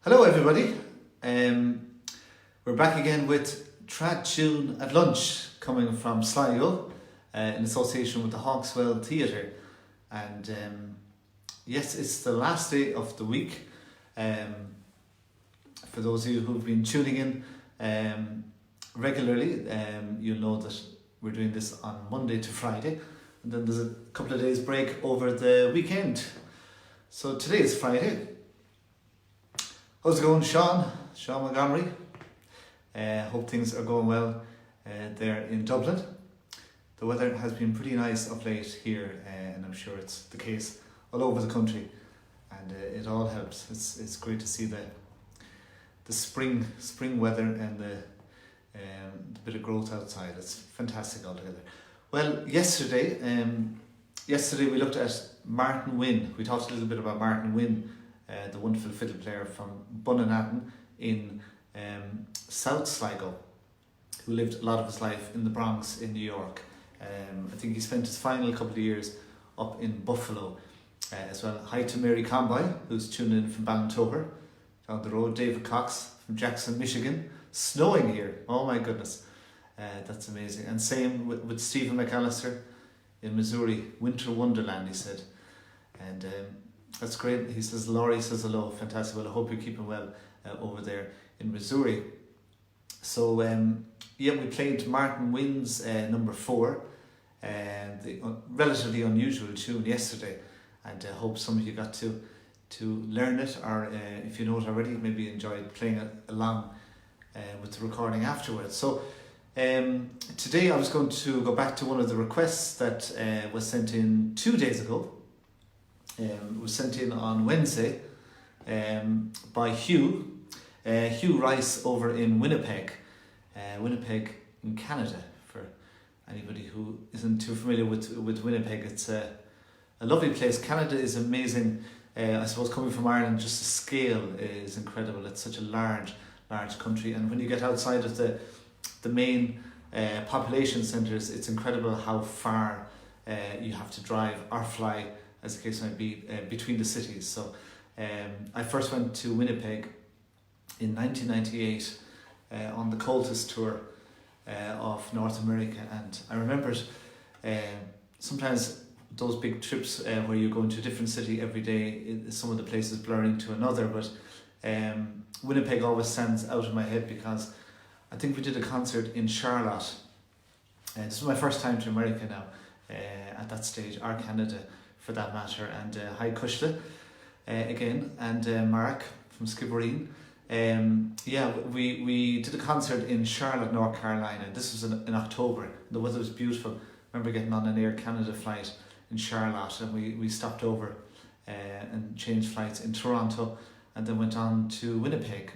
Hello everybody, we're back again with Trad Tune at Lunch coming from Sligo in association with the Hawkswell Theatre, and yes, it's the last day of the week. For those of you who've been tuning in regularly, you'll know that we're doing this on Monday to Friday, and then there's a couple of days break over the weekend. So today is Friday. How's it going, Sean Montgomery? Hope things are going well there in Dublin. The weather has been pretty nice of late here, and I'm sure it's the case all over the country, and it all helps. It's great to see the spring weather and the bit of growth outside. It's fantastic altogether. Well, yesterday we looked at Martin Wynne. We talked a little bit about Martin Wynne, the wonderful fiddle player from Bunnanathan in South Sligo, who lived a lot of his life in the Bronx in New York. I think he spent his final couple of years up in Buffalo as well. Hi to Mary Conboy, who's tuning in from Ballintoher down the road. David Cox from Jackson, Michigan. Snowing here, oh my goodness, that's amazing. And same with Stephen McAllister in Missouri. Winter Wonderland, he said. And that's great. He says, Laurie says hello, fantastic. Well, I hope you're keeping well over there in Missouri. So, yeah, we played Martin Wynne's number 4, the relatively unusual tune yesterday, and I hope some of you got to learn it, or if you know it already, maybe enjoyed playing it along with the recording afterwards. So, today I was going to go back to one of the requests that was sent in 2 days ago. It was sent in on Wednesday by Hugh Rice over in Winnipeg in Canada. For anybody who isn't too familiar with Winnipeg, it's a lovely place. Canada is amazing. I suppose coming from Ireland, just the scale is incredible. It's such a large country, and when you get outside of the main population centres, it's incredible how far you have to drive or fly, as the case might be, between the cities. So I first went to Winnipeg in 1998 on the Cultus tour of North America, and I remembered sometimes those big trips where you're going to a different city every day, some of the places blurring to another, but Winnipeg always stands out in my head because I think we did a concert in Charlotte. This was my first time to America now, at that stage, or Canada for that matter, and hi Kushla again, and Mark from Skibbereen. Yeah, we did a concert in Charlotte, North Carolina. This was in October. The weather was beautiful. I remember getting on an Air Canada flight in Charlotte, and we stopped over and changed flights in Toronto, and then went on to Winnipeg.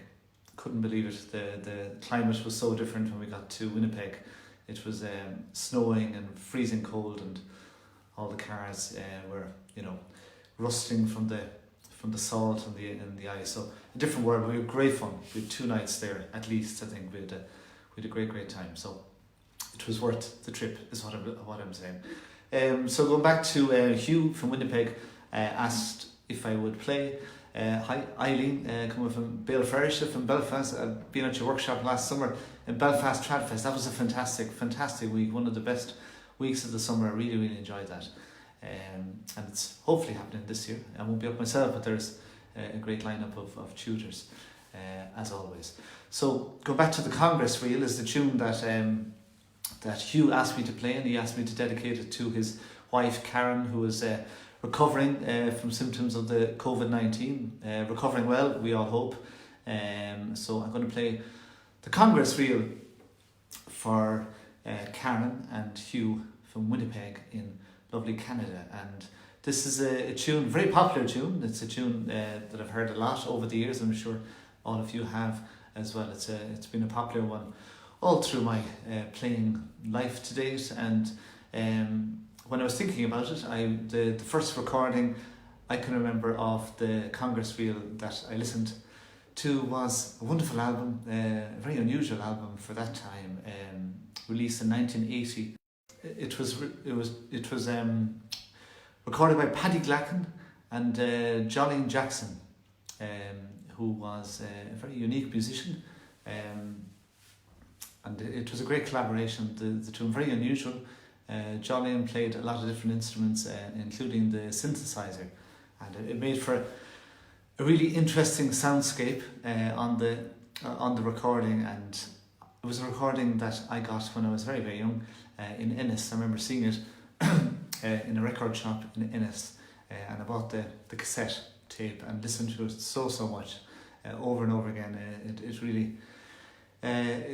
Couldn't believe it. The climate was so different when we got to Winnipeg. It was snowing and freezing cold, and all the cars were, rusting from the salt and the ice. So a different world. We had great fun. We had 2 nights there at least. I think we had a great time. So it was worth the trip, is what I'm saying. So going back to Hugh from Winnipeg, asked if I would play. Hi Eileen, coming from Bale Ferrisha from Belfast. I've been at your workshop last summer in Belfast Tradfest. That was a fantastic week. One of the best weeks of the summer. I really enjoyed that. And it's hopefully happening this year. I won't be up myself, but there's a great lineup of tutors, as always. So going back to the Congress Reel is the tune that Hugh asked me to play, and he asked me to dedicate it to his wife Karen, who is recovering from symptoms of the COVID-19. Recovering well, we all hope. So I'm going to play the Congress Reel for Karen and Hugh from Winnipeg in lovely Canada. And this is a tune, very popular tune. It's a tune that I've heard a lot over the years. I'm sure all of you have as well. It's been a popular one all through my playing life to date. And when I was thinking about it, the first recording I can remember of the Congress Reel that I listened to was a wonderful album, a very unusual album for that time, released in 1980. It was recorded by Paddy Glacken and Jolene Jackson, who was a very unique musician. And it was a great collaboration. The two very unusual. Jolyon played a lot of different instruments, including the synthesizer, and it made for a really interesting soundscape on the recording. And it was a recording that I got when I was very, very young in Ennis. I remember seeing it in a record shop in Ennis, and I bought the cassette tape and listened to it so much over and over again. It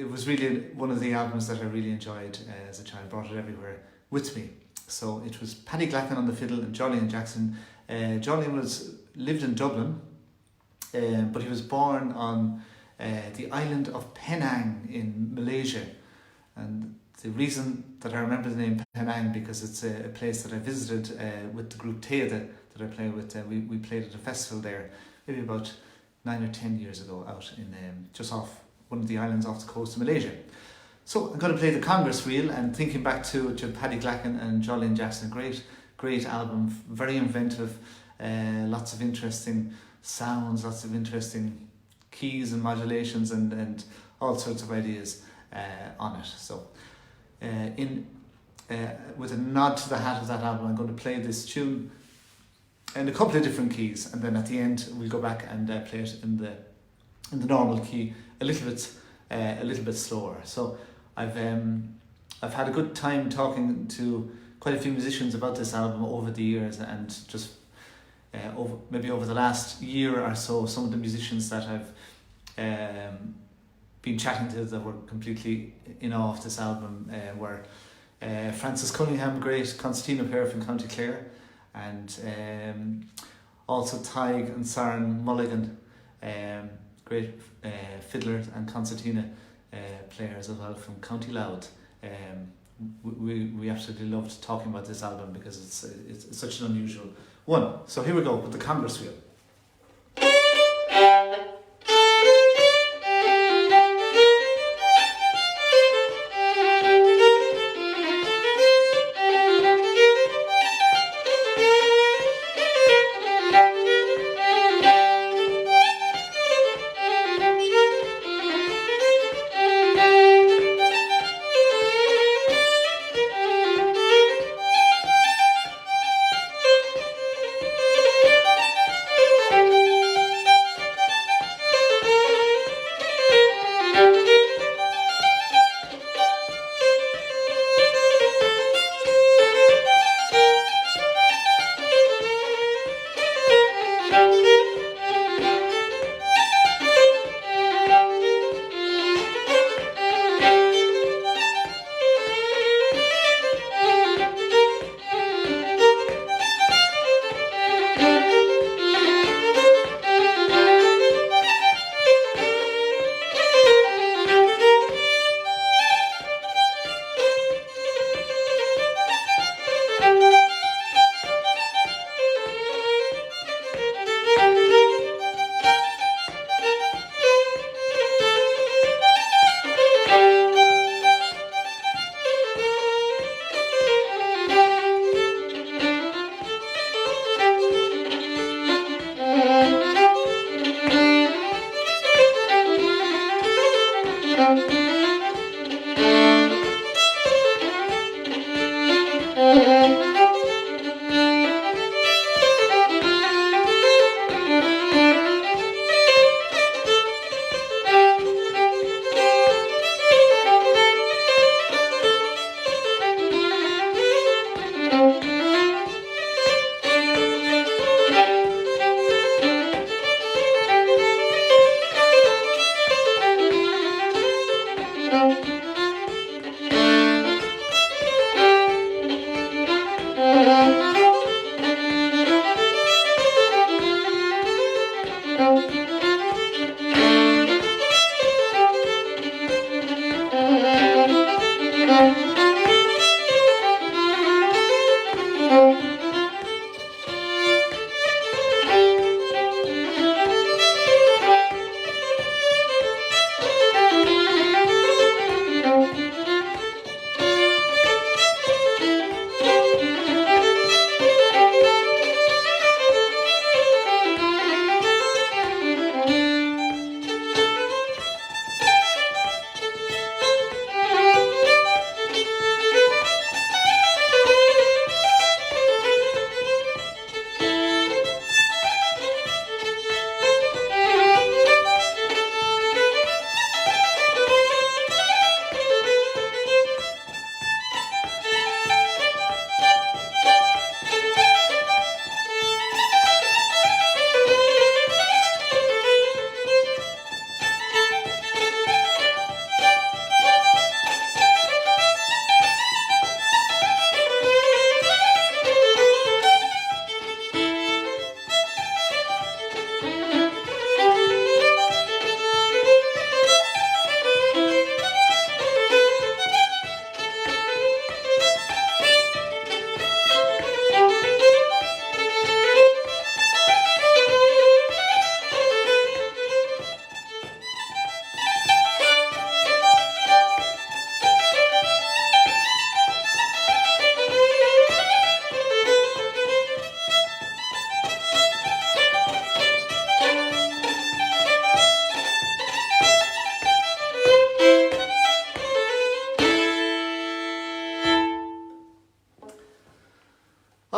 was really one of the albums that I really enjoyed as a child. Brought it everywhere with me. So it was Paddy Glacken on the fiddle and Jolyon Jackson. Jolyon lived in Dublin, but he was born on the island of Penang in Malaysia. And the reason that I remember the name Penang, because it's a place that I visited with the group Téada that I play with. We played at a festival there maybe about 9 or 10 years ago out in just off one of the islands off the coast of Malaysia. So I'm going to play the Congress Reel, and thinking back to Paddy Glacken and Jolyon Jackson, great album, very inventive, lots of interesting sounds, lots of interesting keys and modulations and all sorts of ideas on it. So with a nod to the hat of that album, I'm going to play this tune in a couple of different keys, and then at the end we'll go back and play it in the normal key, a little bit slower. So I've had a good time talking to quite a few musicians about this album over the years, and just over the last year or so, some of the musicians that I've been chatting to that were completely in awe of this album were Francis Cunningham, great concertina player from County Clare, and also Tig and Saran Mulligan, great fiddlers and concertina players as well from County Louth. We absolutely loved talking about this album because it's such an unusual one. So here we go with the Congress Reel.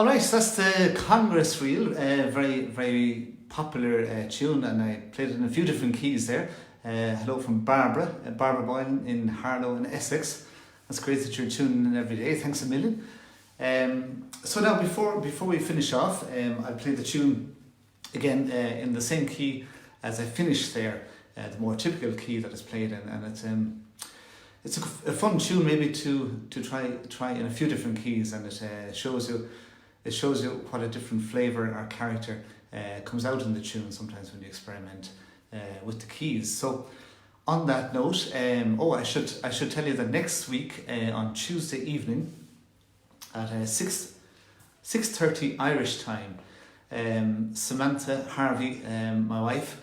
All right, so that's the Congress reel, very, very popular tune, and I played it in a few different keys there. Hello from Barbara Boyle in Harlow in Essex. That's great that you're tuning in every day. Thanks a million. So now before we finish off, I'll play the tune again in the same key as I finished there, the more typical key that it's played in, and it's a fun tune maybe to try in a few different keys, and it shows you what a different flavour or character comes out in the tune sometimes when you experiment with the keys. So on that note, I should tell you that next week on Tuesday evening at 6:30 Irish time, Samantha Harvey, my wife,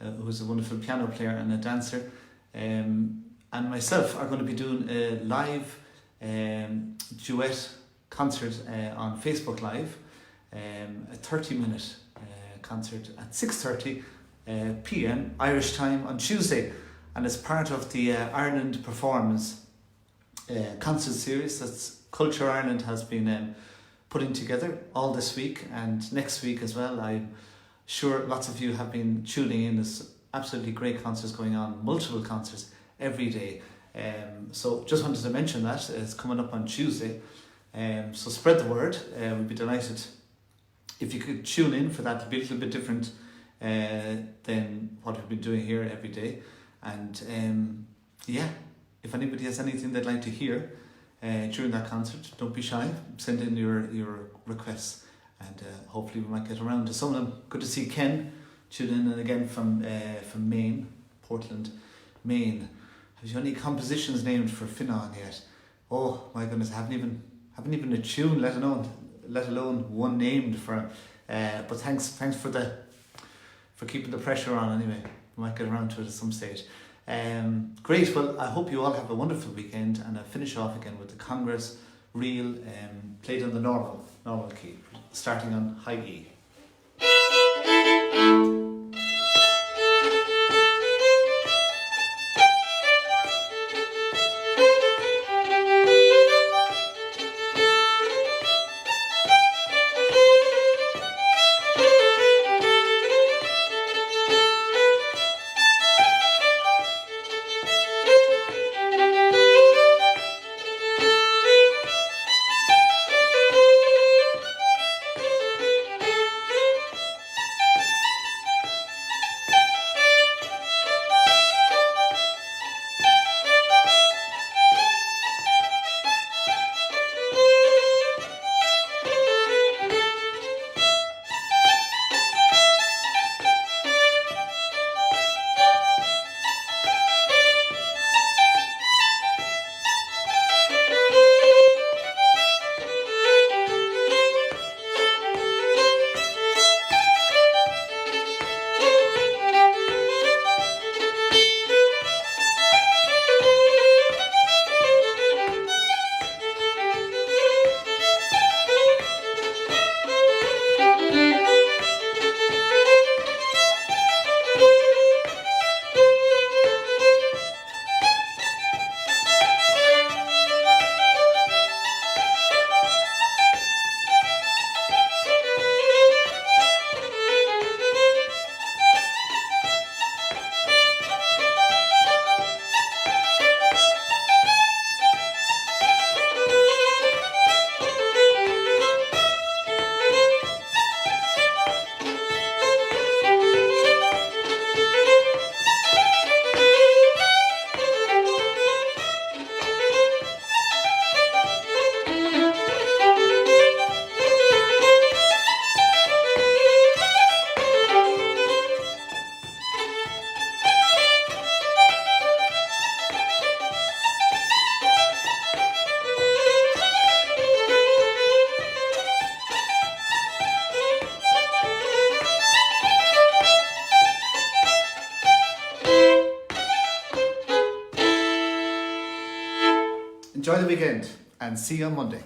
who's a wonderful piano player and a dancer, and myself are going to be doing a live duet concert on Facebook Live, a 30-minute concert at 6:30 p.m. Irish time on Tuesday, and it's part of the Ireland Performance concert series that's Culture Ireland has been putting together all this week and next week as well. I'm sure lots of you have been tuning in. There's absolutely great concerts going on, multiple concerts every day. So just wanted to mention that it's coming up on Tuesday. So spread the word. We'd be delighted if you could tune in for that. It'll be a little bit different than what we've been doing here every day. And if anybody has anything they'd like to hear during that concert, don't be shy. Send in your requests, and hopefully we might get around to some of them. Good to see Ken tuning in again from Maine, Portland, Maine. Have you any compositions named for Finnan yet? Oh my goodness, I haven't even a tune, let alone one named for him. But thanks for keeping the pressure on anyway. We might get around to it at some stage. Great, well I hope you all have a wonderful weekend, and I'll finish off again with the Congress reel played on the normal key, starting on high E. Enjoy the weekend and see you on Monday.